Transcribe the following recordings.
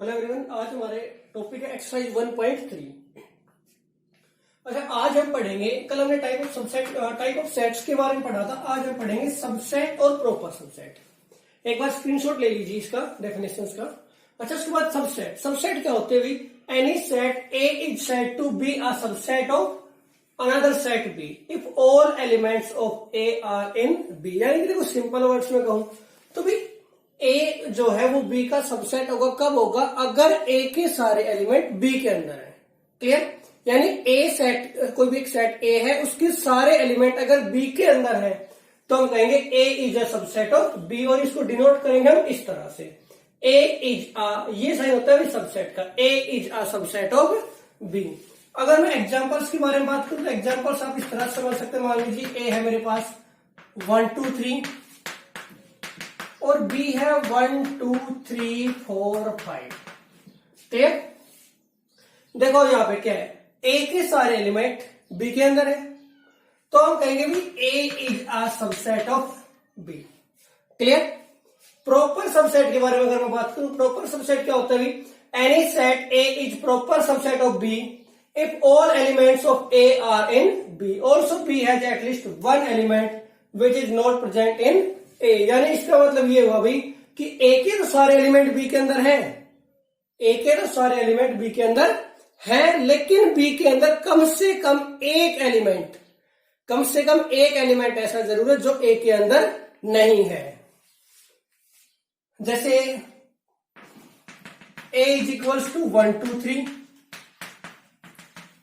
Hello everyone, आज हमारे topic है एक्सरसाइज 1.3। अच्छा, आज हम पढ़ेंगे, कल हमने टाइप ऑफ सेट्स के बारे में पढ़ा था। आज हम पढ़ेंगे सबसेट और प्रॉपर सबसेट। एक बार स्क्रीनशॉट ले लीजिए इसका डेफिनेशंस का। अच्छा, उसके बाद सबसेट क्या होते हैं? Any set A is said to be a subset of another set B if all elements of A are in B. यानी कि देखो, सिंपल वर्ड्स में कहूं तो भी ए जो है वो बी का सबसेट होगा। कब होगा? अगर ए के सारे एलिमेंट बी के अंदर है। क्लियर? यानी ए सेट, कोई भी एक सेट ए है, उसके सारे एलिमेंट अगर बी के अंदर है तो हम कहेंगे A is a subset of B. और इसको डिनोट करेंगे हम इस तरह से, ए इज अ, ये साइन होता है सबसेट का, A is a subset of B. अगर मैं एग्जांपल्स के बारे में बात करूं तो एग्जांपल्स आप इस तरह से समझ सकते हैं। मान लीजिए ए है मेरे पास 1 2 3 और बी है 1 2 3 4 5। क्लियर? देखो यहां पे क्या है, ए के सारे एलिमेंट बी के अंदर है तो हम कहेंगे भी A is a subset of B. Clear? Proper subset के बारे में अगर मैं बात करूं, प्रॉपर सबसेट क्या होता है? Any set A is proper subset of B if all elements of A are in B, also B has at least one element which is not present in A. यानी इसका मतलब ये हुआ भाई कि ए के तो सारे एलिमेंट बी के अंदर हैं, ए के तो सारे एलिमेंट बी के अंदर हैं, लेकिन बी के अंदर कम से कम एक एलिमेंट ऐसा जरूर है जो ए के अंदर नहीं है। जैसे ए इज इक्वल्स टू 1 2 3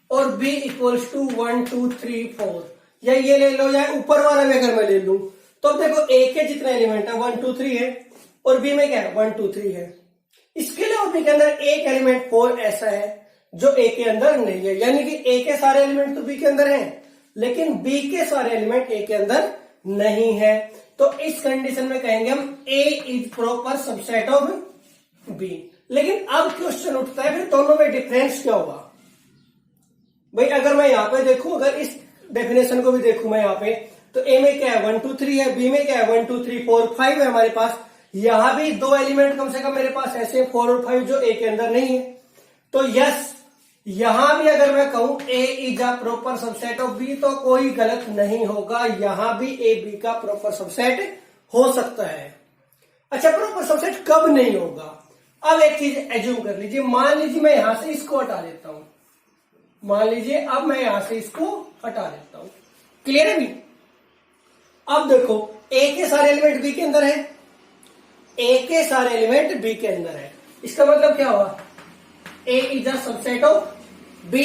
और बी इक्वल्स टू 1 2 3 4, या ये ले लो, या ऊपर वाला में अगर मैं ले लूं तो देखो ए के जितने एलिमेंट है 1 2 3 है और बी में क्या है 1 2 3 है। इसके अलावा बी के अंदर एक एलिमेंट 4 ऐसा है जो ए के अंदर नहीं है। यानी कि ए के सारे एलिमेंट तो बी के अंदर हैं, लेकिन बी के सारे एलिमेंट ए के अंदर नहीं है। तो इस कंडीशन में कहेंगे हम A is proper subset of B. लेकिन अब क्वेश्चन उठता है, फिर दोनों में डिफरेंस क्या होगा? भाई अगर मैं यहां पे देखूं, अगर इस डेफिनेशन को भी देखूं मैं यहां पे, तो ए में क्या है 1 2 3 है, बी में क्या है 1 2 3 4 5 है हमारे पास। यहां भी दो एलिमेंट कम से कम मेरे पास ऐसे 4 और 5 जो ए के अंदर नहीं है। तो यस, यहां भी अगर मैं कहूं A is a proper subset of B तो कोई गलत नहीं होगा, यहां भी ए बी का प्रॉपर सबसेट हो सकता है। अच्छा, प्रॉपर सबसेट कब नहीं होगा? अब एक चीज एज्यूम कर लीजिए, मान लीजिए मैं यहां से इसको हटा देता हूं, मान लीजिए अब मैं यहां से इसको हटा देता हूं। क्लियर है भी? अब देखो ए के सारे एलिमेंट बी के अंदर है, ए के सारे एलिमेंट बी के अंदर है, इसका मतलब क्या हुआ? A is a subset of B.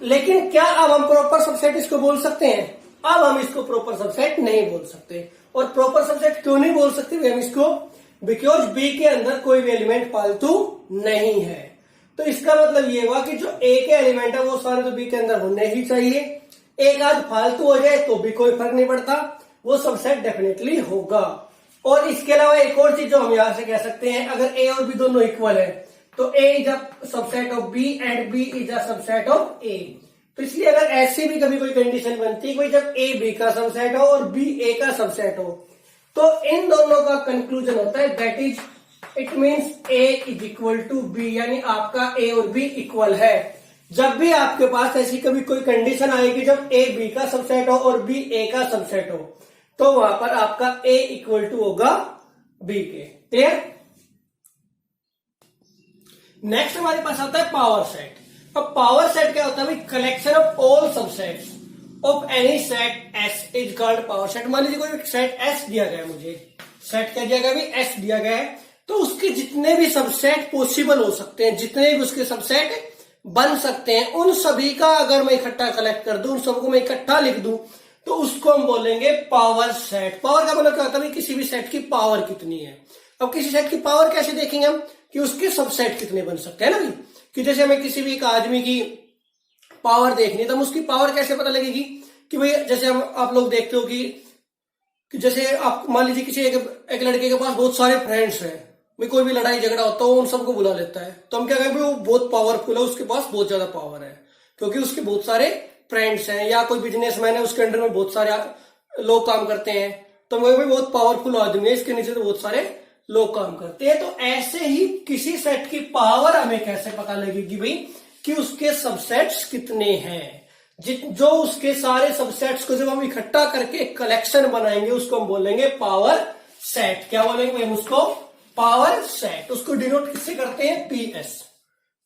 लेकिन क्या अब हम प्रॉपर सबसेट इसको बोल सकते हैं? अब हम इसको प्रॉपर सबसेट नहीं बोल सकते। और प्रॉपर सबसेट क्यों नहीं बोल सकते हम इसको? बिकॉज बी के अंदर कोई भी एलिमेंट फालतू नहीं है। तो इसका मतलब ये हुआ कि जो ए के एलिमेंट है वो सारे तो बी के अंदर होने ही चाहिए, एक आध फालतू हो जाए तो भी कोई फर्क नहीं पड़ता, वो सबसेट डेफिनेटली होगा। और इसके अलावा एक और चीज जो हम यहां से कह सकते हैं, अगर ए और बी दोनों इक्वल है तो A is a subset of B and B is a subset of A. तो इसलिए अगर ऐसी भी कभी कोई कंडीशन बनती है, कोई जब ए बी का सबसेट हो और बी ए का सबसेट हो, तो इन दोनों का कंक्लूजन होता है that is, it means A is equal to B. यानी आपका ए और बी इक्वल है। जब भी आपके पास ऐसी कभी कोई कंडीशन आएगी जब ए बी का सबसेट हो और बी ए का सबसेट हो, तो वहां पर आपका ए इक्वल टू होगा बी के। क्लियर? नेक्स्ट हमारे पास आता है पावर सेट। अब पावर सेट क्या होता है भाई? Collection of all subsets of any set S is called power set. मान लीजिए कोई सेट एस दिया गया है, मुझे सेट क्या दिया गया भाई? एस दिया गया है। तो उसके जितने भी सबसेट पॉसिबल हो सकते हैं, जितने भी उसके सबसेट बन सकते हैं, उन सभी का अगर मैं इकट्ठा कलेक्ट कर दूं, उन सबको मैं इकट्ठा लिख दूं, तो उसको हम बोलेंगे पावर सेट। पावर का मतलब क्या होता है? किसी भी सेट की पावर कितनी है। अब किसी सेट की पावर कैसे देखेंगे हम? कि उसके सबसेट कितने बन सकते हैं ना भाई। कि जैसे हमें किसी भी एक आदमी की पावर देखनी है तो हम उसकी पावर कैसे पता लगेगी? कि भाई जैसे हम आप लोग देखते हो कि जैसे आप मान लीजिए किसी एक लड़के के पास बहुत सारे फ्रेंड्स हैं, भाई कोई भी लड़ाई झगड़ा होता है वो उन सबको बुला लेता है, तो हम क्या कहेंगे? वो बहुत पावरफुल है, उसके पास बहुत ज्यादा पावर है, क्योंकि उसके बहुत सारे फ्रेंड्स हैं। या कोई बिजनेसमैन है, उसके अंडर में बहुत सारे लोग काम करते हैं, तो वो भी बहुत पावरफुल आदमी है, इसके नीचे तो बहुत सारे लोग काम करते हैं। तो ऐसे ही किसी सेट की पावर हमें कैसे पता लगेगी भाई कि उसके सबसेट्स कितने हैं। जो उसके सारे सबसेट्स को जब हम इकट्ठा करके एक कलेक्शन बनाएंगे उसको हम बोलेंगे पावर सेट। क्या बोलेंगे हम उसको? Power set. उसको डिनोट किससे करते हैं? PS.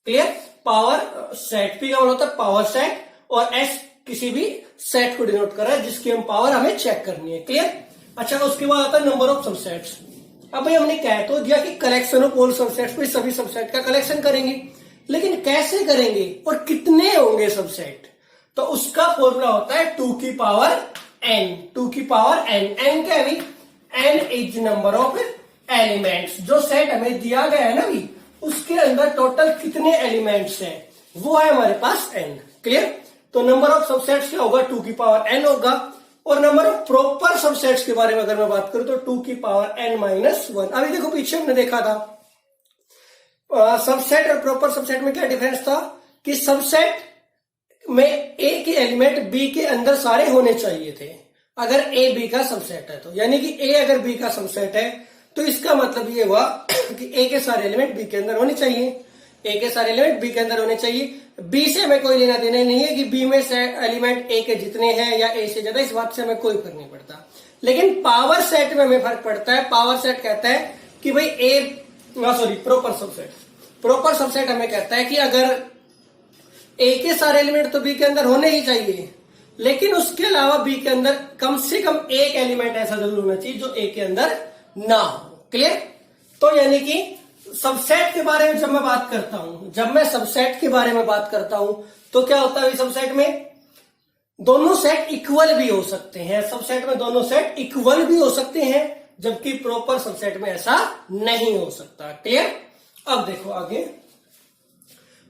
Clear? Power set. P का मतलब होता है पावर सेट और एस किसी भी सेट को डिनोट कर रहा है जिसकी हम पावर हमें चेक करनी है। क्लियर? अच्छा, उसके बाद आता है नंबर ऑफ सबसेट्स। अब भाई हमने कह तो दिया कि कलेक्शन ऑफ ऑल सबसेट्स में सभी सबसेट का कलेक्शन करेंगे, लेकिन कैसे करेंगे और कितने होंगे सबसेट? तो उसका फॉर्मूला होता है 2 की पावर n। 2 की पावर n। n क्या है भाई? n is number of elements. जो सेट हमें दिया गया है ना भाई, उसके अंदर टोटल कितने एलिमेंट्स हैं वो है हमारे पास n। क्लियर? तो नंबर ऑफ सबसेट्स क्या होगा? 2 की पावर n होगा। और नंबर ऑफ प्रॉपर सबसेट्स के बारे में अगर मैं बात करूं तो 2 की पावर n-1। अभी देखो पीछे हमने देखा था सबसेट और प्रॉपर सबसेट में क्या डिफरेंस था कि सबसेट में ए के एलिमेंट बी के अंदर सारे होने चाहिए थे अगर ए बी का सबसेट है तो, यानी कि ए अगर बी का सबसेट है तो इसका मतलब ये हुआ कि ए के सारे एलिमेंट बी के अंदर होने चाहिए। ए के सारे एलिमेंट बी के अंदर होने चाहिए। बी से हमें कोई लेना देना नहीं है कि बी में से एलिमेंट ए के जितने हैं या ए से ज्यादा, इस बात से हमें कोई फर्क नहीं पड़ता। लेकिन पावर सेट में हमें फर्क पड़ता है। पावर सेट कहता है कि भाई प्रॉपर सबसेट। प्रॉपर सबसेट हमें कहता है कि अगर ए के सारे एलिमेंट तो बी के अंदर होने ही चाहिए, लेकिन उसके अलावा बी के अंदर कम से कम एक एलिमेंट ऐसा जरूर होना चाहिए जो ए के अंदर ना हो। क्लियर? तो यानी कि सबसेट के बारे में जब मैं बात करता हूं, जब मैं सबसेट के बारे में बात करता हूं तो क्या होता है सबसेट में? दोनों सेट इक्वल भी हो सकते हैं। सबसेट में दोनों सेट इक्वल भी हो सकते हैं, जबकि प्रॉपर सबसेट में ऐसा नहीं हो सकता। क्लियर? अब देखो आगे,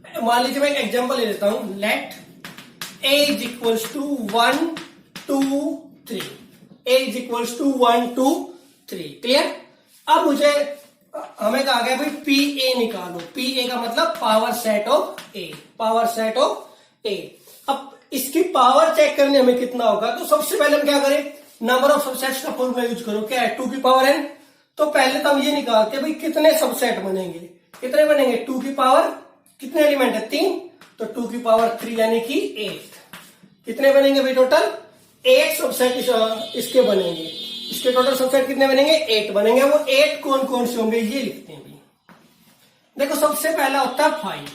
मान लीजिए मैं एक एग्जांपल ले लेता हूं। Let a is equals to 1 2 3। a is equals to 1 2 3। Clear? अब मुझे हमें कहा गया भाई पी ए निकालो। पी ए का मतलब power set of A. Power set of A. अब इसकी पावर चेक करने हमें कितना होगा, तो सबसे पहले हम क्या करें? नंबर ऑफ सबसेट्स का फॉर्मूला यूज करो। क्या है? 2 की पावर n। तो पहले तो हम ये निकालते हैं भाई कितने सबसेट बनेंगे। कितने बनेंगे? 2 की पावर कितने एलिमेंट है? 3। तो 2 की पावर 3 यानी कि 8। कितने बनेंगे भाई? टोटल 8 सबसेट इसके बनेंगे। इसके टोटल सबसेट कितने बनेंगे? 8 बनेंगे। वो 8 कौन कौन से होंगे ये लिखते हैं भाई। देखो सबसे पहला होता है 5।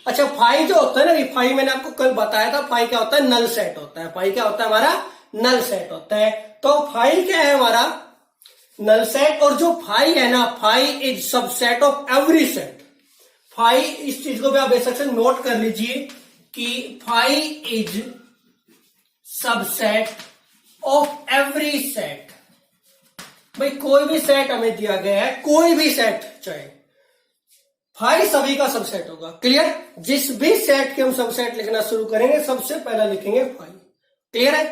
अच्छा, 5 जो होता है ना, 5 मैंने आपको कल बताया था। 5 क्या होता है? नल सेट होता है। 5 क्या होता है? हमारा नल सेट होता है। तो 5 क्या है? हमारा नल सेट। और जो 5 है ना, 5 is subset of every set. 5, इस चीज को भी आप बेशक से नोट कर लीजिए कि 5 is subset of every set. भाई कोई भी सेट हमें दिया गया है, कोई भी सेट चाहे, 5 सभी का सबसेट होगा। क्लियर? जिस भी सेट के हम सबसेट लिखना शुरू करेंगे सबसे पहला लिखेंगे 5। क्लियर है?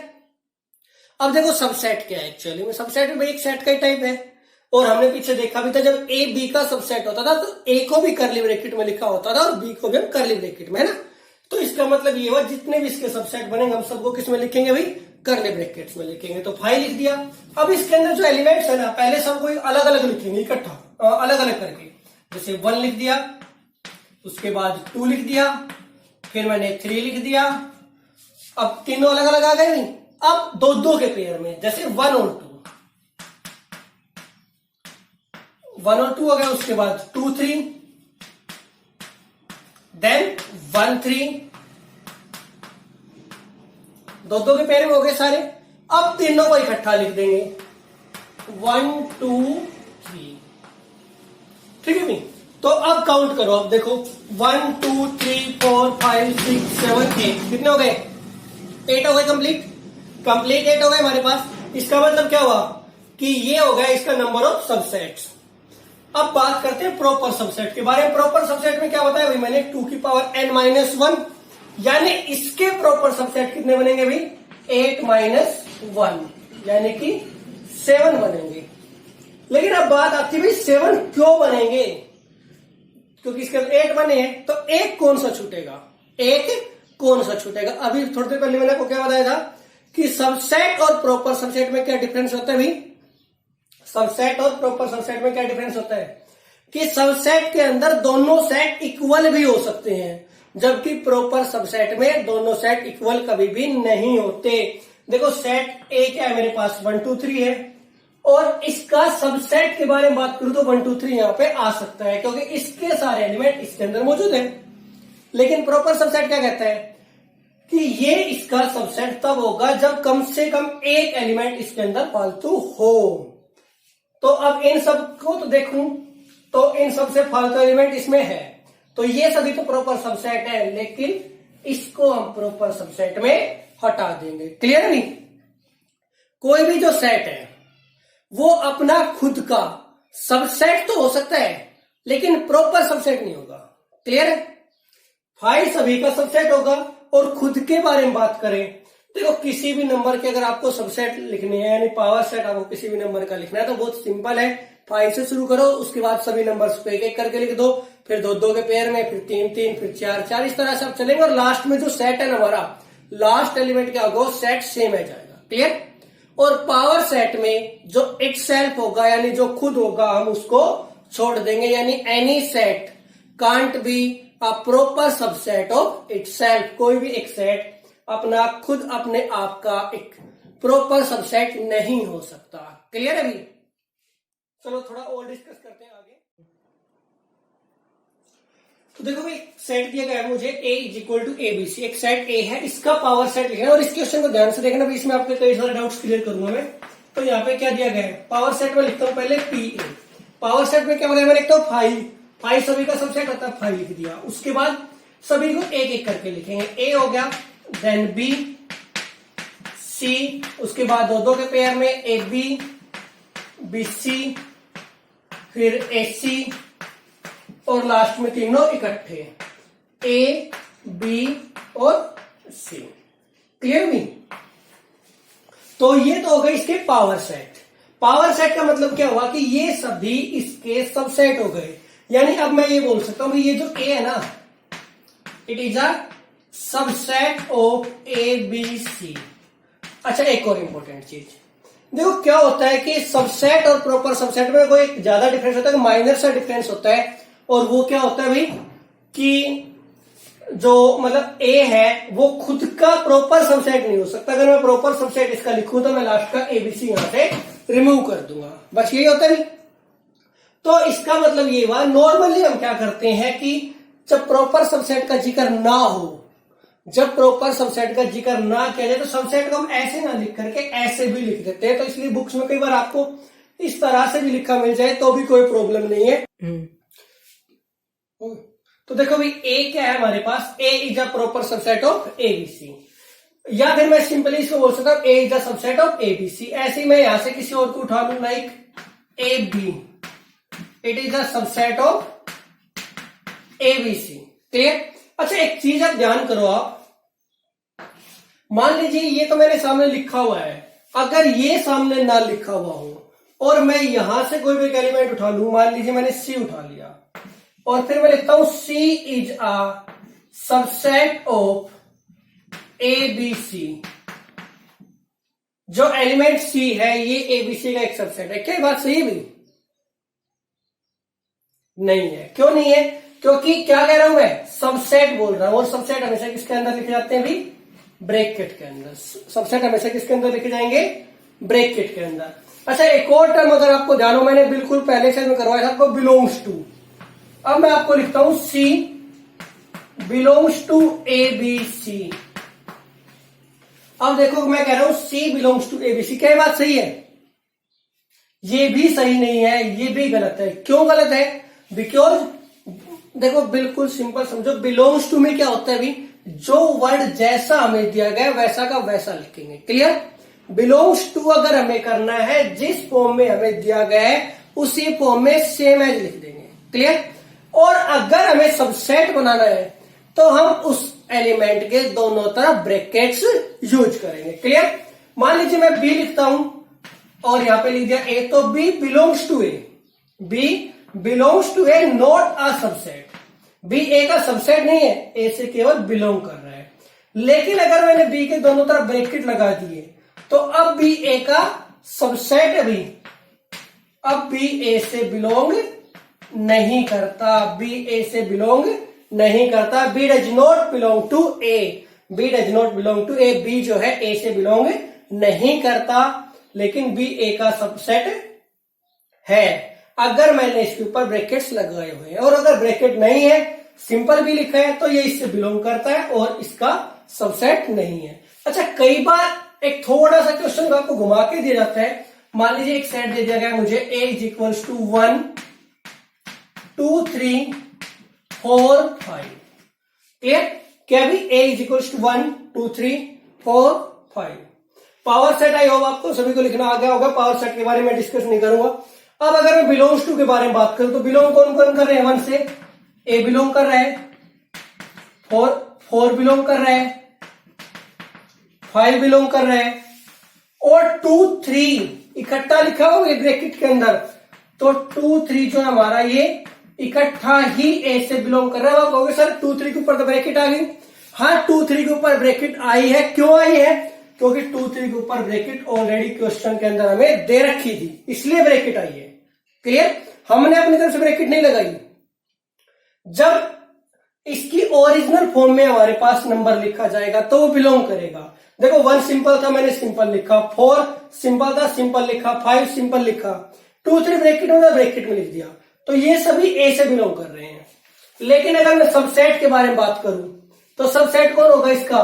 अब देखो सबसेट क्या है एक्चुअली में। सबसेट में एक सेट का ही टाइप है। और हमने पीछे देखा भी था जब ए बी का सबसेट होता था तो ए को भी कर्ली ब्रैकेट में लिखा होता था और बी को भी हम कर्ली ब्रैकेट में, है ना। तो इसका मतलब ये हुआ जितने भी इसके सबसेट बनेंगे हम सबको किस में लिखेंगे भाई? कर्ली ब्रैकेट्स में लिखेंगे। तो 5 लिख दिया। अब इसके अंदर जो एलिमेंट्स है ना, पहले सबको अलग अलग लिखेंगे, इकट्ठा अलग अलग करके। जैसे 1 लिख दिया, उसके बाद 2 लिख दिया, फिर मैंने 3 लिख दिया। अब तीनों अलग अलग आ गए नहीं। अब 2-2 के पेयर में, जैसे 1 और 2, 1 और 2 हो गया। उसके बाद 2 3, देन 1 3, 2-2 के पेयर में हो गए सारे। अब तीनों को इकट्ठा लिख देंगे 1 2 3। ठीक है नहीं? तो अब काउंट करो। अब देखो 1 2 3 4 5 6 7 8 कितने हो गए? 8 हो गए। कंप्लीट 8 हो गए हमारे पास। इसका मतलब क्या हुआ कि ये हो गया इसका नंबर ऑफ सबसेट्स। अब बात करते हैं प्रॉपर सबसेट के बारे में। प्रॉपर सबसेट में क्या बताया भाई मैंने? 2 की पावर n-1, यानी इसके प्रॉपर सबसेट कितने बनेंगे भाई? 8-1, यानी कि 7 बनेंगे। लेकिन अब बात आती है भाई 7 क्यों बनेंगे? क्योंकि इसके 8 बने हैं तो एक कौन सा छूटेगा? एक कौन सा छूटेगा? अभी थोड़ी देर पहले मैंने आपको क्या बताया था कि सबसेट और प्रॉपर सबसेट में क्या डिफरेंस होता है भाई? सबसेट और प्रॉपर सबसेट में क्या डिफरेंस होता है कि सबसेट के अंदर दोनों सेट इक्वल भी हो सकते हैं, जबकि प्रॉपर सबसेट में दोनों सेट इक्वल कभी भी नहीं होते। देखो सेट ए क्या है मेरे पास 1 2 3 है, और इसका सबसेट के बारे में बात करूं तो 1 2 3 यहां पे आ सकता है, क्योंकि इसके सारे एलिमेंट इसके अंदर मौजूद है। लेकिन प्रॉपर सबसेट क्या कहता है कि ये इसका सबसेट तब होगा जब कम से कम एक एलिमेंट इसके अंदर फालतू हो। तो अब इन सब को तो देखूं तो इन सबसे फालतू एलिमेंट इसमें है, तो ये सभी तो प्रॉपर सबसेट है, लेकिन इसको हम प्रॉपर सबसेट में हटा देंगे। क्लियर है नहीं? कोई भी जो सेट है वो अपना खुद का सबसेट तो हो सकता है, लेकिन प्रॉपर सबसेट नहीं होगा। क्लियर है? फाइव सभी का सबसेट होगा। और खुद के बारे में बात करें, देखो किसी भी नंबर के अगर आपको सबसेट लिखने हैं, यानी पावर सेट आपको किसी भी नंबर का लिखना है तो बहुत सिंपल है। 5 से शुरू करो, उसके बाद सभी नंबर्स को एक एक करके लिख दो, फिर 2 2 के पेयर में, फिर 3 3, फिर 4 4, इस तरह से आप चलेंगे। और लास्ट में जो सेट है हमारा, लास्ट एलिमेंट क्या होगा, सेट सेम है जाएगा। क्लियर? और पावर सेट में जो इटसेल्फ होगा, यानी जो खुद होगा, हम उसको छोड़ देंगे, यानी any set can't be a proper subset of itself. कोई भी एक सेट अपना खुद अपने आप का एक प्रॉपर सबसेट नहीं हो सकता। क्लियर है अभी? चलो थोड़ा और डिस्कस करते हैं आगे। तो देखो भाई सेट दिया गया है मुझे A = ABC, एक सेट A है, इसका पावर सेट लिखना है। और इस क्वेश्चन को ध्यान से देखना, इसमें आपके कई सारे डाउट्स क्लियर करूंगा मैं। तो यहाँ पे क्या दिया गया है, पावर सेट में लिखता हूं पहले PA। पावर सेट में क्या होगा, मैं लिखता हूं 5 सभी का सबसेट होता है, 5 लिख दिया। उसके बाद सभी को एक एक करके लिखेंगे। A हो गया, देन B, C, उसके बाद 2 2 के पेयर में AB, BC, फिर AC, और लास्ट में तीनों इकट्ठे A, B और C। क्लियर नहीं? तो ये तो हो गए इसके पावर सेट। पावर सेट का मतलब क्या हुआ कि ये सभी इसके सबसेट हो गए। यानी अब मैं ये बोल सकता हूं कि ये जो A है ना, it is a subset of ABC। अच्छा एक और इंपॉर्टेंट चीज देखो, क्या होता है कि सबसेट और प्रॉपर सबसेट में कोई ज्यादा डिफरेंस होता है, माइनर सा डिफरेंस होता है। और वो क्या होता है भाई कि जो मतलब A है वो खुद का प्रॉपर सबसेट नहीं हो सकता। अगर मैं प्रॉपर सबसेट इसका लिखूं तो मैं लास्ट का ABC यहां से रिमूव कर दूंगा, बस यही होता है भाई। तो इसका मतलब ये हुआ, नॉर्मली हम क्या करते हैं कि जब प्रॉपर सबसेट का जिक्र ना हो, जब प्रॉपर सबसेट का जिक्र ना किया जाए तो सबसेट को हम ऐसे ना लिख करके ऐसे भी लिख देते हैं। तो इसलिए बुक्स में कई बार आपको इस तरह से भी लिखा मिल जाए तो भी कोई प्रॉब्लम नहीं है। तो देखो भाई A क्या है हमारे पास, A is a proper subset of ABC। या फिर मैं सिंपली इसको बोल सकता हूं A is a subset of ABC। ऐसे ही मैं यहां से किसी और को उठा लू, like AB, it is a subset of ABC। Clear? अच्छा एक चीज आप ध्यान करो, आप मान लीजिए ये तो मेरे सामने लिखा हुआ है, अगर ये सामने ना लिखा हुआ हो और मैं यहां से कोई भी एलिमेंट उठा लू, मान लीजिए मैंने C उठा लिया और फिर मैं लिखता हूं C is a subset of ABC। जो एलिमेंट C है ये ABC का एक सबसेट है। क्या बात सही है भाई? नहीं है। क्यों नहीं है? क्योंकि क्या कह रहा हूं मैं, सबसेट बोल रहा हूं, और सबसेट हमेशा किसके अंदर लिखे जाते हैं भी, ब्रैकेट के अंदर। सबसेट हमेशा किसके अंदर लिखे जाएंगे, ब्रैकेट के अंदर। अच्छा एक और टर्म अगर आपको ध्यान हो, मैंने बिल्कुल पहले से करवाया था आपको, बिलोंग्स टू। अब मैं आपको लिखता हूं C बिलोंग्स टू ABC। अब देखो मैं कह रहा हूं C बिलोंग्स टू ABC। क्या बात सही है? ये भी सही नहीं है, ये भी गलत है। क्यों गलत है? बिकॉज देखो बिल्कुल सिंपल समझो, बिलोंग्स टू में क्या होता है भी, जो वर्ड जैसा हमें दिया गया वैसा का वैसा लिखेंगे। क्लियर? बिलोंग्स टू अगर हमें करना है, जिस फॉर्म में हमें दिया गया है उसी फॉर्म में सेम एज लिख देंगे। क्लियर? और अगर हमें सबसेट बनाना है तो हम उस एलिमेंट के दोनों तरफ ब्रैकेट्स यूज करेंगे। क्लियर? मान लीजिए मैं B लिखता हूं और यहां पे लिख दिया A, तो B belongs to A। B belongs to A, not a subset. B A का सबसेट नहीं है, A से केवल बिलोंग कर रहा है। लेकिन अगर मैंने B के दोनों तरफ ब्रैकेट लगा दिए तो अब B A का सबसेट है भी, अब बी ए से बिलोंग नहीं करता, बी ए से बिलोंग नहीं करता, B does not belong to A, B does not belong to A, B जो है ए से बिलोंग नहीं करता, लेकिन बी ए का सबसेट है अगर मैंने इसके ऊपर ब्रैकेट्स लगाए हुए हैं, और अगर ब्रैकेट नहीं है, सिंपल भी लिखा है, तो ये इससे बिलोंग करता है और इसका सबसेट नहीं है। अच्छा, कई बार एक थोड़ा सा क्वेश्चन आपको घुमा के दिया जाता है। मान लीजिए एक सेट दे दिया गया मुझे, A is equals to 1 2 3 4 5, clear? क्या भी A is equals to 1 2 3 4 5। Power set I hope आपको सभी को लिखना आ गया होगा, पावर सेट के बारे में डिस्कस नहीं करूंगा। अब अगर मैं बिलोंग्स टू के बारे में बात करूं तो बिलोंग कौन कौन कर रहे हैं? 1 से ए बिलोंग कर रहा है, 4 बिलोंग कर रहा है, 5 बिलोंग कर रहा है, और 2 3 इकट्ठा लिखा हुआ ब्रैकेट के अंदर, तो 2 3 जो हमारा ये इकट्ठा ही ए से बिलोंग कर रहा है। आप कहोगे सर 2 3 के ऊपर तो ब्रैकेट आ गई। हाँ, 2 3 के ऊपर ब्रैकेट आई है। क्यों आई है? क्योंकि 2 3 के ऊपर ब्रैकेट ऑलरेडी क्वेश्चन के अंदर हमें दे रखी थी, इसलिए ब्रैकेट आई है। क्लियर? हमने अपनी तरफ से ब्रैकेट नहीं लगाई। जब इसकी ओरिजिनल फॉर्म में हमारे पास नंबर लिखा जाएगा तो वो बिलोंग करेगा। देखो 1 सिंपल था, मैंने सिंपल लिखा, 4 सिंपल था, सिंपल लिखा, 5 सिंपल लिखा, 2 3 ब्रैकेट में था, ब्रैकेट में लिख दिया, तो ये सभी ए से बिलोंग कर रहे हैं। लेकिन अगर मैं सबसेट के बारे में बात करूं तो सबसेट कौन होगा इसका?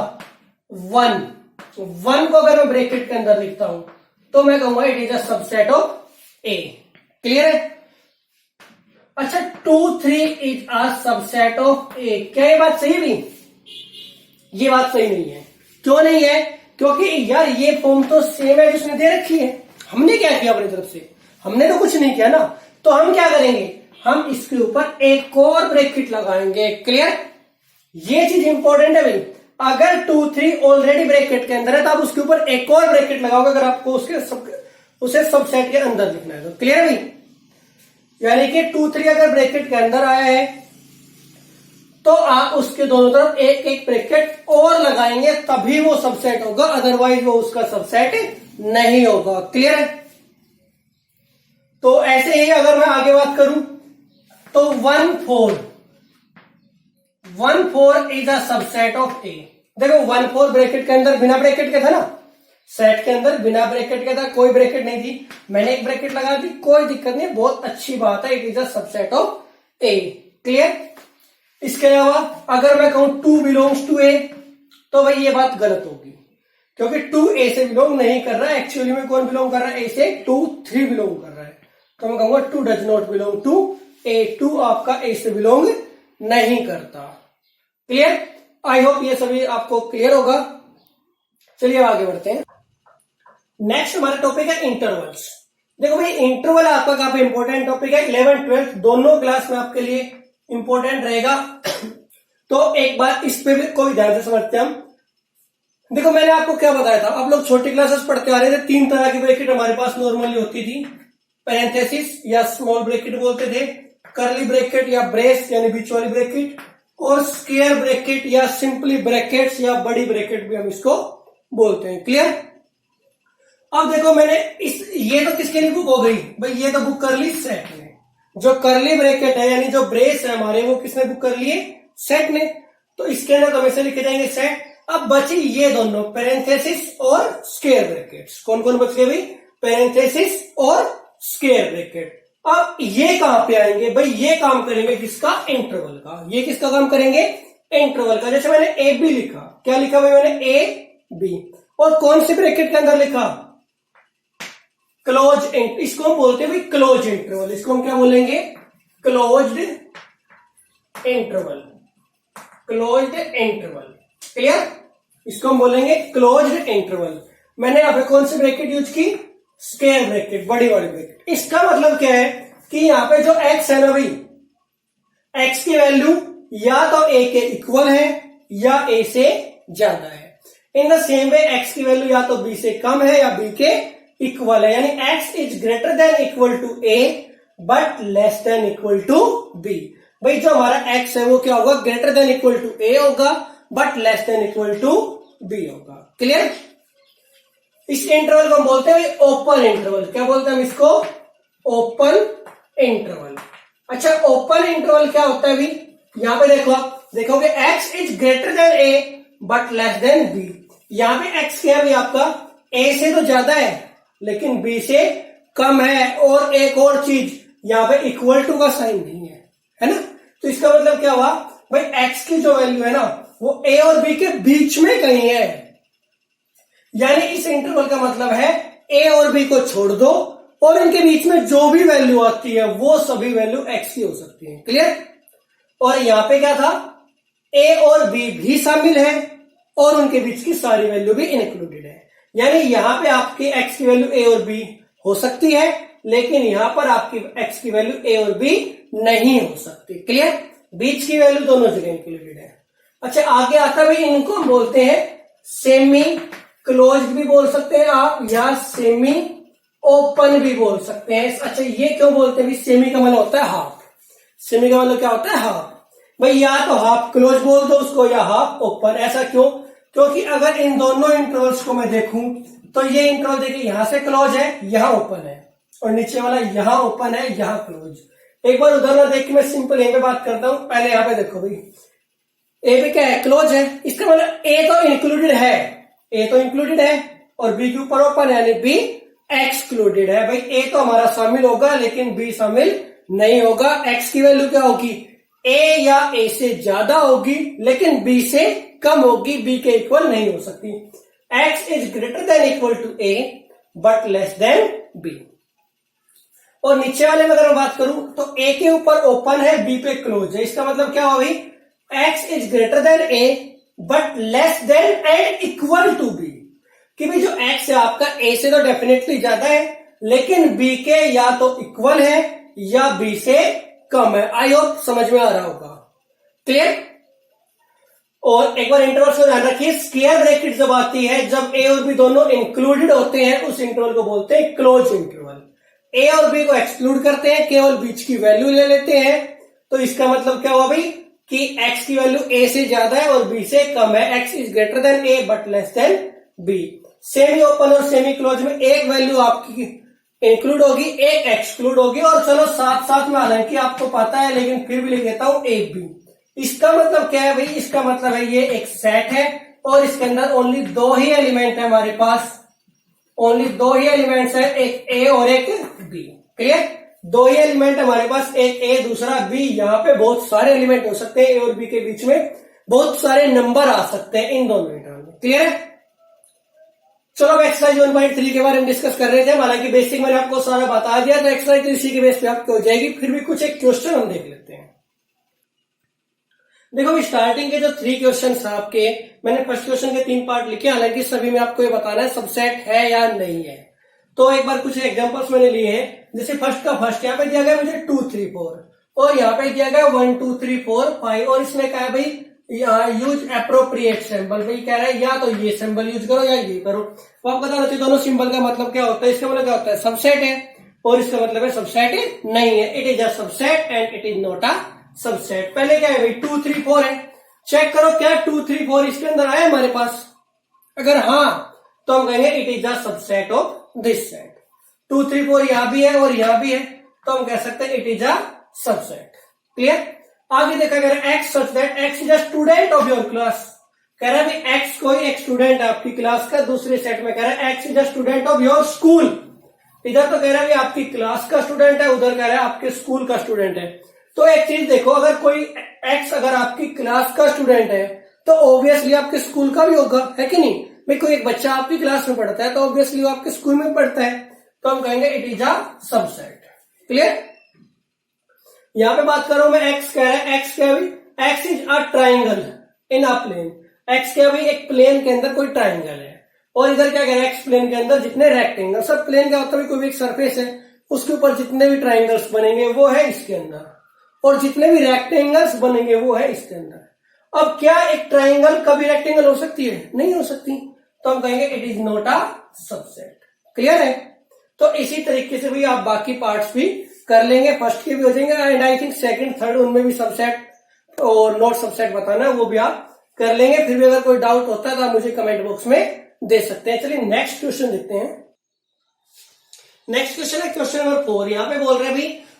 1 को अगर मैं ब्रैकेट के अंदर लिखता हूं तो मैं कहूंगा it is a subset of A. Clear है? अच्छा, 2 3 इज अ सबसेट ऑफ ए। क्या ये बात सही है भी? ये बात सही नहीं है। क्यों नहीं है? क्योंकि यार ये फॉर्म तो सेम है जिसने दे रखी है। हमने क्या किया अपनी तरफ से? हमने तो कुछ नहीं किया ना। तो हम क्या करेंगे? हम इसके ऊपर एक और ब्रैकेट लगाएंगे। क्लियर? ये चीज इंपॉर्टेंट है भाई। अगर 2 3 ऑलरेडी ब्रैकेट के अंदर है तो आप उसके ऊपर एक और ब्रैकेट लगाओगे अगर आपको उसे सबसेट के अंदर लिखना है तो। क्लियर है भाई? यानी कि 2 3 अगर ब्रैकेट के अंदर आया है तो आप उसके दोनों तरफ एक एक ब्रैकेट और लगाएंगे, तभी वो सबसेट होगा, अदरवाइज वो उसका सबसेट नहीं होगा। क्लियर है? तो ऐसे ही अगर मैं आगे बात करूं तो 1 4 इज अ सबसेट ऑफ ए। देखो 1 4 ब्रैकेट के अंदर बिना ब्रैकेट के था ना, सेट के अंदर बिना ब्रैकेट के था, कोई ब्रैकेट नहीं थी, मैंने एक ब्रैकेट लगा दी, कोई दिक्कत नहीं, बहुत अच्छी बात है, it is a subset of A. Clear? इसके अलावा अगर मैं कहूं 2 बिलोंग्स टू ए तो भाई ये बात गलत होगी, क्योंकि 2 ए से बिलोंग नहीं कर रहा है। एक्चुअली में कौन बिलोंग कर रहा है? ए से 2 3 बिलोंग कर रहा है, तो मैं कहूंगा 2 डज नॉट बिलोंग टू ए। 2 आपका ए से बिलोंग नहीं करता। क्लियर? आई होप ये सभी आपको क्लियर होगा। चलिए आगे बढ़ते हैं। नेक्स्ट हमारा टॉपिक है इंटरवल्स। देखो भाई, इंटरवल आपका काफी इंपॉर्टेंट टॉपिक है, 11th 12th दोनों क्लास में आपके लिए इंपॉर्टेंट रहेगा। तो एक बार इस पे भी कोई ध्यान से समझते हैं हम। देखो मैंने आपको क्या बताया था, आप लोग छोटी क्लासेस पढ़ते आ रहे थे, 3 तरह की ब्रैकेट हमारे पास नॉर्मली होती थी। पैरेंथेसिस या स्मॉल ब्रैकेट बोलते थे, कर्ली ब्रैकेट या ब्रेस यानी बीच वाली ब्रैकेट, और स्क्वायर ब्रैकेट या सिंपली ब्रैकेट्स या बड़ी ब्रैकेट भी हम इसको बोलते हैं। क्लियर? अब देखो मैंने ये तो किसके लिए बुक हो गई भाई? ये तो बुक कर ली सेट ने। जो कर्ली ब्रैकेट है यानी जो ब्रेस है हमारे, वो किसने बुक कर लिए? सेट ने। तो इसके अंदर तो वैसे लिखे जाएंगे सेट। अब बची ये दोनों, पैरेंथेसिस और स्क्वायर ब्रैकेट्स। कौन कौन बच गए भाई? पैरेंथेसिस और स्क्वायर ब्रैकेट। अब ये कहां पे आएंगे भाई? ये काम करेंगे किसका? इंटरवल का। ये किसका काम करेंगे? इंटरवल का। जैसे मैंने ए बी लिखा, क्या लिखा भाई मैंने? A B. और कौन सी ब्रैकेट के अंदर लिखा? क्लोज। इसको हम बोलते हैं भाई क्लोज इंटरवल। इसको हम क्या बोलेंगे? Closed interval. Closed interval. Clear? इसको हम बोलेंगे क्लोज्ड इंटरवल। मैंने यहां पे कौन सी ब्रैकेट यूज की? स्क्वायर ब्रैकेट, बड़ी वाली ब्रैकेट। इसका मतलब क्या है कि यहां पे जो x है ना भाई, x की वैल्यू या तो a के इक्वल है या a से ज्यादा है। In the same way x की वैल्यू या तो b से कम है या b के इक्वल है, यानी x is greater than equal to a but less than equal to b। भाई जो हमारा x है वो क्या होगा? Greater than equal to a होगा but less than equal to b होगा। क्लियर? इस इंटरवल को हम बोलते हैं ओपन इंटरवल। क्या बोलते हैं हम इसको? Open interval. अच्छा, ओपन इंटरवल क्या होता है अभी? यहां पे देखो, आप देखोगे x is greater then a but less then b। यहां पे x क्या है आपका? a से तो ज्यादा है लेकिन b से कम है। और एक और चीज, यहां पे इक्वल टू का साइन नहीं है ना? तो इसका मतलब क्या हुआ भाई, x की जो वैल्यू है ना वो a और b के बीच में कहीं है। यानी इस इंटरवल का मतलब है a और b को छोड़ दो और इनके बीच में जो भी वैल्यू आती है वो सभी वैल्यू x की हो सकती है। क्लियर? और यहां पे क्या था, a और b भी शामिल है और उनके बीच की सारी वैल्यू भी इंक्लूडेड है। यानी यहां पे आपकी x की वैल्यू a और b हो सकती है लेकिन यहां पर आपकी x की वैल्यू a और b नहीं हो सकती। क्लियर? बीच की वैल्यू दोनों जगह इंक्लूडेड है। अच्छा, आगे आता है, इनको हम बोलते हैं सेमी क्लोज भी बोल सकते हैं आप, या सेमी ओपन भी बोल सकते हैं। अच्छा, ये क्यों बोलते हैं? सेमी का मतलब होता है हाफ। सेमी का मतलब क्या होता है? हाफ। भाई या तो हाफ क्लोज बोल दो उसको या हाफ ओपन। ऐसा क्यों? क्योंकि अगर इन दोनों इंटरवल्स को मैं देखूं तो ये इंटरवल देखिए, यहां से क्लोज है, यहां ओपन है, और नीचे वाला यहां ओपन है, यहां क्लोज। एक बार उदाहरण देख के मैं सिंपल यहीं पे बात करता हूं। पहले यहां पे देखो भाई, ए पे क्या है? क्लोज है। इसका मतलब ए तो इंक्लूडेड है, ए तो इंक्लूडेड है, और बी के ऊपर ओपन है, यानी बी एक्सक्लूडेड है। भाई ए तो हमारा शामिल होगा लेकिन बी शामिल नहीं होगा। एक्स की वैल्यू क्या होगी? ए या ए से ज्यादा होगी लेकिन बी से कम होगी, बी के इक्वल नहीं हो सकती। X is greater than equal to a but less than b. और नीचे वाले में अगर मैं बात करूं तो ए के ऊपर ओपन है, बी पे क्लोज है। इसका मतलब क्या हुआ भाई? X is greater than a but less than and equal to b. कि भाई जो एक्स है आपका ए से तो डेफिनेटली ज्यादा है लेकिन बी के या तो इक्वल है या बी से कम है। आई होप समझ में आ रहा होगा। क्लियर? और एक बार इंटरवल को ध्यान रखिए, स्क्वायर ब्रैकेट जब आती है, जब ए और बी दोनों इंक्लूडेड होते हैं, उस इंटरवल को बोलते हैं क्लोज इंटरवल। ए और बी को एक्सक्लूड करते हैं, केवल बीच की वैल्यू ले लेते हैं। तो इसका मतलब क्या हुआ भाई कि एक्स की वैल्यू ए से ज्यादा है और बी से कम है। X is greater than a but less than b. Semi open और सेमी क्लोज में एक वैल्यू आपकी इंक्लूड होगी, एक एक्सक्लूड होगी। और चलो साथ साथ में, हालांकि आपको पता है लेकिन फिर भी लिख देता हूं, ए बी। इसका मतलब क्या है भाई? इसका मतलब है ये एक सेट है और इसके अंदर ओनली दो ही एलिमेंट है हमारे पास, ओनली दो ही एलिमेंट्स है, एक ए और एक बी। क्लियर? दो ही एलिमेंट हमारे पास, एक ए दूसरा बी। यहां पे बहुत सारे एलिमेंट हो सकते हैं, ए और बी के बीच में बहुत सारे नंबर आ सकते हैं इन दोनों इंटरवल में। क्लियर है? चलो अब एक्सरसाइज 1.3 के बारे में डिस्कस कर रहे थे। हालांकि बेसिक मैंने आपको सारा बता दिया, तो एक्सरसाइज तो इसी के बेस पे आपको हो जाएगी। फिर भी कुछ एक क्वेश्चन हम देख लेते हैं। देखो, स्टार्टिंग के जो 3 क्वेश्चन आपके, मैंने फर्स्ट क्वेश्चन के 3 पार्ट लिखे। हालांकि सभी में आपको ये बताना है सबसेट है या नहीं है। तो एक बार कुछ एग्जांपल्स मैंने लिए हैं। जैसे फर्स्ट का फर्स्ट, यहाँ पे दिया गया मुझे 2 3 4 और यहाँ पे दिया गया 1 2 3 4 5। और इसमें क्या है भाई? Use appropriate symbol. भाई कह रहा है या तो ये सिंबल यूज करो या ये करो। तो आप बताना चाहिए दोनों सिंबल का मतलब क्या होता है। इसका मतलब क्या होता है? सबसेट है, और इसका मतलब है सबसेट नहीं है। It is a subset and it is not a subset. पहले क्या है भाई? 2 3 4 है। चेक करो क्या 2 3 4 इसके अंदर आया हमारे पास? अगर हाँ तो हम कहेंगे it is a subset of this set. 2 3 4 यहां भी है और यहां भी है, तो हम कह सकते हैं it is a subset. Clear? आगे देखा गया x such that x is a student of your class. कह रहा है एक्स कोई एक स्टूडेंट है आपकी क्लास का। दूसरे सेट में कह रहा है x is a student of your school. इधर तो कह रहा है आपकी क्लास का स्टूडेंट है, उधर कह रहा है आपके स्कूल का स्टूडेंट है। तो एक चीज देखो, अगर कोई एक्स अगर आपकी क्लास का स्टूडेंट है तो ऑब्वियसली आपके स्कूल का भी होगा, है कि नहीं? भाई कोई एक बच्चा आपकी क्लास में पढ़ता है तो ऑब्वियसली वो आपके स्कूल में पढ़ता है, तो हम कहेंगे it is a subset. Clear? यहां पे बात करो मैं, एक्स कह रहा है, एक्स क्या भाई? X is a triangle in a plane. X क्या भाई? एक प्लेन के अंदर कोई ट्राइंगल है। और इधर क्या कह रहा है? एक्स प्लेन के अंदर जितने रेक्टेंगल, सब प्लेन क्या होता है? कोई भी एक सरफेस है उसके ऊपर जितने भी ट्राइंगल्स बनेंगे वो है इसके अंदर, और जितने भी रेक्टेंगल्स बनेंगे वो है इसके अंदर। अब क्या एक ट्राइंगल कभी रेक्टेंगल हो सकती है? नहीं हो सकती, तो हम कहेंगे it is not a subset. Clear है? तो इसी तरीके से भी आप बाकी पार्ट्स भी कर लेंगे, फर्स्ट के भी हो जाएंगे, and I think second third उनमें भी सबसेट और नॉट सबसेट बताना वो भी आप कर लेंगे। फिर भी अगर कोई डाउट होता है तो आप मुझे कमेंट बॉक्स में दे सकते हैं। चलिए नेक्स्ट क्वेश्चन देखते हैं। नेक्स्ट क्वेश्चन है क्वेश्चन नंबर 4। यहाँ पे बोल रहे हैं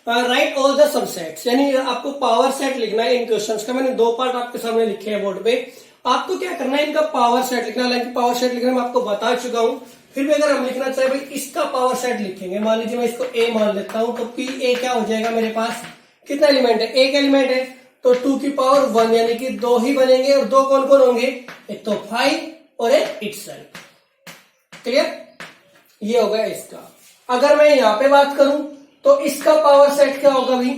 भाई राइट ऑल द सबसेट्स, यानी आपको पावर सेट लिखना है इन क्वेश्चंस का। मैंने दो पार्ट आपके सामने लिखे हैं बोर्ड पे, आपको क्या करना है इनका पावर सेट लिखना। हालांकि पावर सेट लिखना मैं आपको बता चुका हूं, फिर भी अगर हम लिखना चाहे भाई इसका पावर सेट लिखेंगे। मान लीजिए मैं इसको ए मान लेता हूं, तो पी ए क्या हो जाएगा, मेरे पास कितना एलिमेंट है, एक एलिमेंट है, तो 2 की पावर 1 यानी कि 2 ही बनेंगे। और 2 कौन कौन होंगे, एक तो 5 और एक इटसेल्फ। क्लियर, ये होगा इसका। अगर मैं यहां पे बात करूं तो इसका पावर सेट क्या होगा भाई,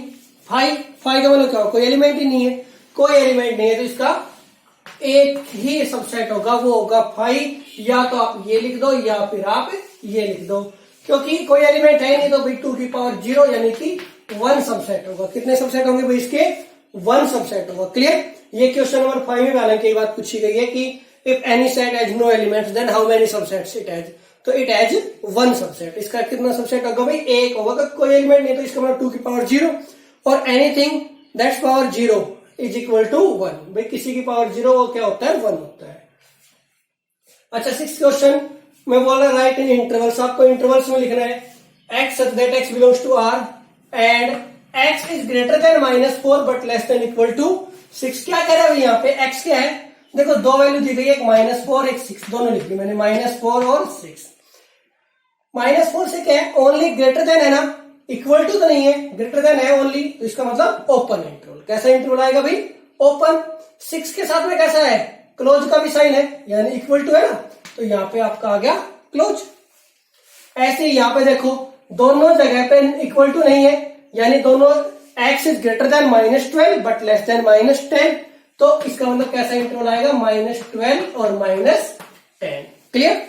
5 का मतलब क्या होगा, कोई एलिमेंट ही नहीं है, कोई एलिमेंट नहीं है, तो इसका एक ही सबसेट होगा, वो होगा 5। या तो आप ये लिख दो या फिर आप ये लिख दो, क्योंकि कोई एलिमेंट है नहीं, तो भाई 2 की पावर 0 यानी कि 1 सबसेट होगा। कितने सबसेट होंगे भाई इसके, 1 सबसेट होगा। क्लियर, ये क्वेश्चन नंबर 5 में हालांकि ये बात पूछी गई है कि if any set has no elements then how many subsets it has, तो इट हैज 1 सबसेट। इसका कितना सबसेट होगा भाई, एक होगा। कोई एलिमेंट नहीं तो इसका मतलब 2 की पावर 0 और anything that's power 0 is equal to 1। भाई किसी की पावर 0 वो क्या होता है, 1 होता है। अच्छा, 6th क्वेश्चन मैं बोल रहा राइट इन इंटरवल्स। आपको इंटरवल्स में लिखना है x such that x belongs to R and x is greater than -4 but less than equal to 6। क्या कह रहा है यहाँ पे, x क्या है, देखो दो वैल्यू दी गई है, एक -4 एक 6, दोनों लिख ली मैंने, -4 और 6। -4 से क्या है, ओनली ग्रेटर देन है ना, इक्वल टू तो नहीं है, ग्रेटर देन है ओनली, तो इसका मतलब ओपन इंटरवल। कैसा इंटरवल आएगा भाई, ओपन। 6 के साथ में कैसा है, क्लोज का भी साइन है, यानी इक्वल टू है ना, तो यहाँ पे आपका आ गया क्लोज। ऐसे ही यहाँ पे देखो दोनों जगह पे इक्वल टू नहीं है, यानी दोनों x is greater then -12 but less then -10, तो इसका मतलब कैसा इंटरवल आएगा, -12 और -10। क्लियर।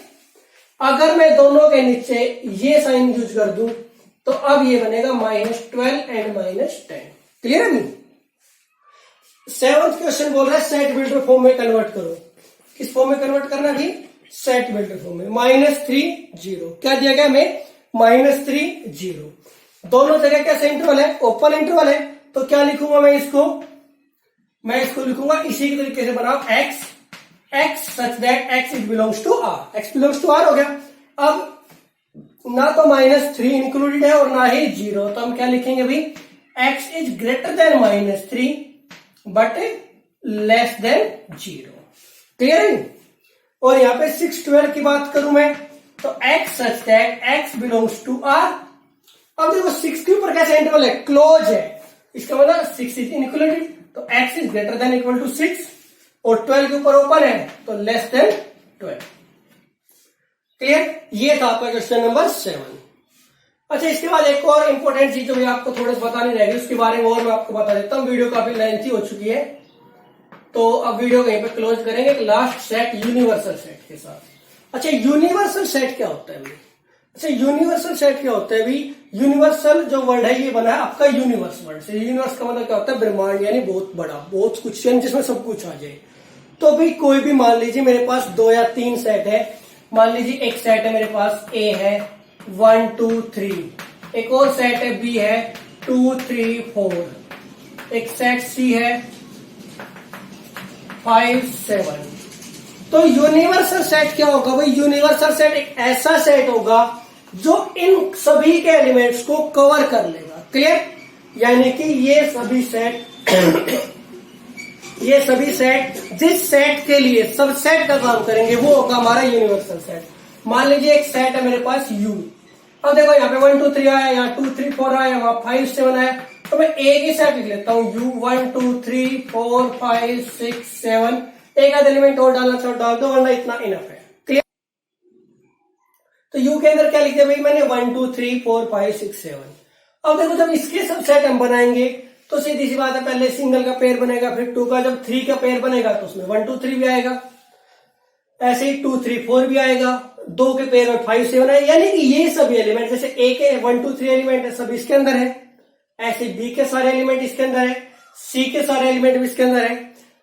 अगर मैं दोनों के नीचे ये साइन यूज कर दूं तो अब ये बनेगा -12 एंड -10। क्लियर है। 7th क्वेश्चन बोल रहा है सेट बिल्डर फॉर्म में कन्वर्ट करो। किस फॉर्म में कन्वर्ट करना भी, सेट बिल्डर फॉर्म में। -3 0 क्या दिया गया हमें, -3 0। दोनों जगह कैसा इंटरवल है, ओपन इंटरवल है, तो क्या लिखूंगा मैं इसको, मैं इसको लिखूंगा इसी के तरीके से बनाओ, x such that x is belongs to R, x belongs to R हो गया। अब ना तो -3 इंक्लूडेड है और ना ही 0, तो हम क्या लिखेंगे भाई, x is greater than -3 but less then 0। Clear है। और यहाँ पे 6 12 की बात करूं मैं, तो x such that x belongs to R। अब देखो 6 के ऊपर कैसा इंटरवल है, क्लोज है, इसका मतलब 6 इज इनक्लूडेड, तो x is greater than equal to 6 और 12 के ऊपर ओपन है तो लेस देन 12। क्लियर, ये था आपका क्वेश्चन नंबर 7। अच्छा, इसके बाद एक और इंपॉर्टेंट चीज जो भी आपको थोड़ा सा बतानी रहेगी, उसके बारे में और मैं आपको बता देता हूं। वीडियो काफी लेंथी हो चुकी है, तो अब वीडियो कहीं पे क्लोज करेंगे लास्ट सेट यूनिवर्सल सेट के साथ। अच्छा, यूनिवर्सल सेट क्या होता है भाई, अच्छा यूनिवर्सल सेट क्या होता है भाई, यूनिवर्सल जो वर्ड है ये बना है आपका यूनिवर्स वर्ड से। यूनिवर्स का मतलब क्या होता है, ब्रह्मांड, यानी बहुत बड़ा, बहुत कुछ, यानी जिसमें सब कुछ आ जाए। तो भाई कोई भी मान लीजिए मेरे पास 2 या 3 सेट है, मान लीजिए एक सेट है मेरे पास A है 1 2 3, एक और सेट है B है 2 3 4, एक सेट C है 5 7। तो यूनिवर्सल सेट क्या होगा भाई, यूनिवर्सल सेट एक ऐसा सेट होगा जो इन सभी के एलिमेंट्स को कवर कर लेगा। क्लियर, यानी कि ये सभी सेट जिस सेट के लिए सबसेट का काम करेंगे वो होगा हमारा यूनिवर्सल सेट। मान लीजिए एक सेट है मेरे पास U, अब देखो यहाँ पे 1 2 3 आया, यहाँ 2 3 4 आया, वहां 5 7 आया, तो मैं एक ही सेट लिख लेता हूँ U 1 2 3 4 5 6 7। एक आध एलिमेंट और डालना चाहो डाल दो, वरना इतना इनफ है। क्लियर, तो U के अंदर क्या लिख दिया भाई मैंने, 1 2 3 4 5 6 7। अब देखो जब इसके सबसेट हम बनाएंगे तो सीधी सी बात है, पहले सिंगल का पेयर बनेगा, फिर 2 का, जब 3 का पेयर बनेगा तो उसमें 1 2 3 भी आएगा, ऐसे ही 2 3 4 भी आएगा, 2 के पेयर में 5 7 है। यानी कि ये सभी एलिमेंट, जैसे A के 1 2 3 एलिमेंट है सब इसके अंदर है, ऐसे B के सारे एलिमेंट इसके अंदर है, C के सारे एलिमेंट भी इसके अंदर है।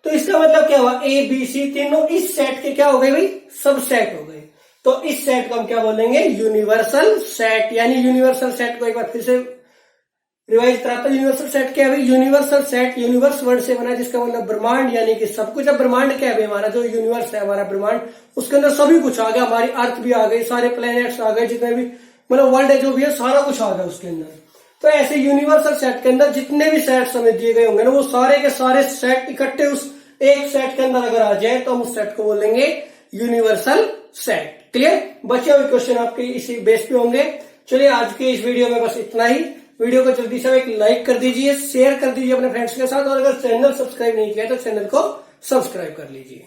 तो इसका मतलब क्या हुआ, A B C तीनों इस सेट के क्या हो गए भाई, सब सेट हो गए। तो इस सेट को हम क्या बोलेंगे, यूनिवर्सल सेट। यानी यूनिवर्सल सेट को एक बार फिर से रिवाइज कराता हूं। यूनिवर्सल सेट क्या है भाई, यूनिवर्सल सेट यूनिवर्स वर्ड से बना है, जिसका मतलब ब्रह्मांड, यानी कि सब कुछ। अब ब्रह्मांड क्या है, हमारा जो यूनिवर्स है, हमारा ब्रह्मांड, उसके अंदर सभी कुछ आ गया, हमारी अर्थ भी आ गई, सारे प्लैनेट्स आ गए, जितने भी मतलब वर्ल्ड है जो भी है सारा कुछ आ गया उसके अंदर। तो ऐसे यूनिवर्सल सेट के अंदर जितने भी सेट्स हमें दिए गए होंगे ना, वो सारे के सारे सेट इकट्ठे उस एक सेट के अंदर अगर आ जाए तो हम उस सेट को बोलेंगे यूनिवर्सल सेट। क्लियर? बचे हुए क्वेश्चन आपके इसी बेस पे होंगे। चलिए आज के इस वीडियो में बस इतना ही। वीडियो को जल्दी से एक लाइक कर दीजिए, शेयर कर दीजिए अपने फ्रेंड्स के साथ, और अगर चैनल सब्सक्राइब नहीं किया तो चैनल को सब्सक्राइब कर लीजिए।